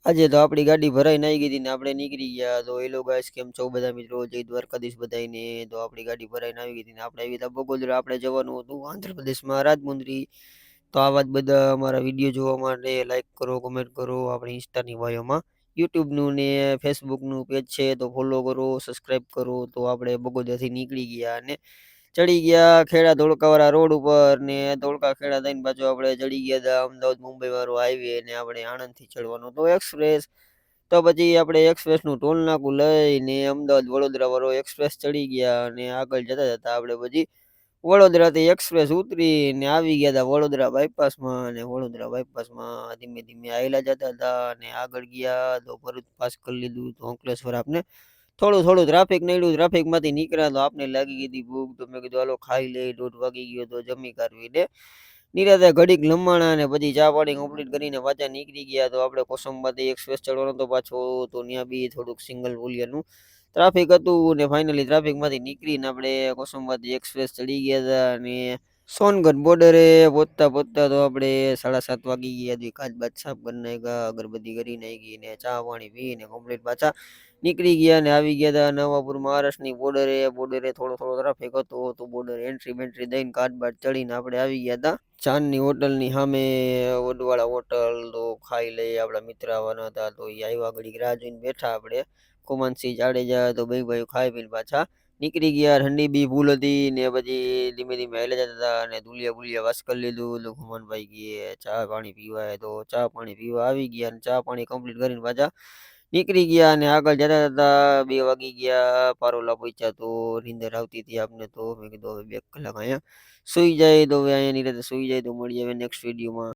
આજે તો આપણી ગાડી ભરાઈને આવી ગઈ હતી ને આપણે નીકળી ગયા. તો હેલો ગાઈસ, કેમ છો બધા મિત્રો? જય દ્વારકાધીશ બધાયને. તો આપણી ગાડી ભરાઈને આવી ગઈ હતી ને આપણે આવી હતા બગોદરા. આપણે જવાનું હતું આંધ્રપ્રદેશમાં રાજમુંદ્રી. તો આ વાત બધા અમારા વિડીયો જોવા માટે લાઈક કરો, કમેન્ટ કરો. આપણી ઇન્સ્ટાની બાયોમાં યુટ્યુબનું ને ફેસબુકનું પેજ છે તો ફોલો કરો, સબસ્ક્રાઈબ કરો. તો આપણે બગોદરાથી નીકળી ગયા અને ચડી ગયા ખેડા ધોળકાવાળા રોડ ઉપર ને ધોળકા ખેડા થઈને પાછો આપણે ચડી ગયા હતા અમદાવાદ મુંબઈ વાળો હાઈવે ને આપણે આણંદથી ચડવાનો તો એક્સપ્રેસ. તો પછી આપણે એક્સપ્રેસનું ટોલ નાકું લઈને અમદાવાદ વડોદરા વાળો એક્સપ્રેસ ચડી ગયા અને આગળ જતા જતા આપણે પછી વડોદરાથી એક્સપ્રેસ ઉતરીને આવી ગયા હતા વડોદરા બાયપાસમાં. અને વડોદરા બાયપાસમાં ધીમે ધીમે આવેલા જતા હતા અને આગળ ગયા તો ભરૂચ પાસ કરી લીધું. તો અંકલેશ્વર આપણે થોડું ટ્રાફિક નડ્યું. ટ્રાફિકમાંથી નીકળ્યા તો આપને લાગી ગઈ હતી ભૂખ. તો મેં કીધું હાલો ખાઈ લઈ. 1:30 વાગી ગયો તો જમી કાઢવી નિરાતે ઘડીક લંબાણા અને પછી ચા પાણી કમ્પ્લીટ કરીને પાછા નીકળી ગયા. તો આપણે કોસંબાથી એક્સપ્રેસ ચડવાનો તો પાછો તો ત્યાં બી થોડુંક સિંગલ બોલિયાનું ટ્રાફિક હતું ને ફાઇનલી ટ્રાફિકમાંથી નીકળીને આપણે કોસંબાથી એક્સપ્રેસ ચડી ગયા હતા અને સોનગઢ બોર્ડરે પહોંચતા તો આપણે 7:30 વાગી ગયા હતી. કાચ બાચ સાફ કરી નાખ્યા, અગરબત્તી કરી નાખી ને ચા પાણી પીને કમ્પ્લીટ પાછા નીકળી ગયા ને આવી ગયા હતા નવાપુર મહારાષ્ટ્રની બોર્ડરે થોડો ટ્રાફિક હતો તો બોર્ડર એન્ટ્રી બેન્ટ્રી દઈને કાચ બાચ ચડીને આપણે આવી ગયા હતા ચાંદની હોટલની સામે વડવાળા હોટલ. તો ખાઈ લઈ. આપણા મિત્ર આવવાના હતા તો એ આવ્યા, ઘડીક રાહ જોઈને બેઠા આપણે. કુમાનસિંહ જાડેજા તો બે ભાઈ ખાઈ પીને પાછા નીકળી ગયા. ઠંડી બી ફૂલ હતી ને પછી ધીમે ધીમે હાલ્યા જતા હતા અને ધુલિયા વાસ કરી લીધું. તો ખુમાનભાઈ કે ચા પાણી પીવાય તો ચા પાણી પીવા આવી ગયા અને ચા પાણી કમ્પ્લીટ કરીને પાછા નીકળી ગયા અને આગળ જતા જતા 2 વાગી ગયા. પારોલા પહોંચ્યા તો નીંદર આવતી હતી આપને. તો મેં કીધું હવે 2 કલાક અહીંયા સુઈ જાય. તો હવે અહીંયાની રીતે સુઈ જાય. તો મળીએ હવે નેક્સ્ટ વિડીયોમાં.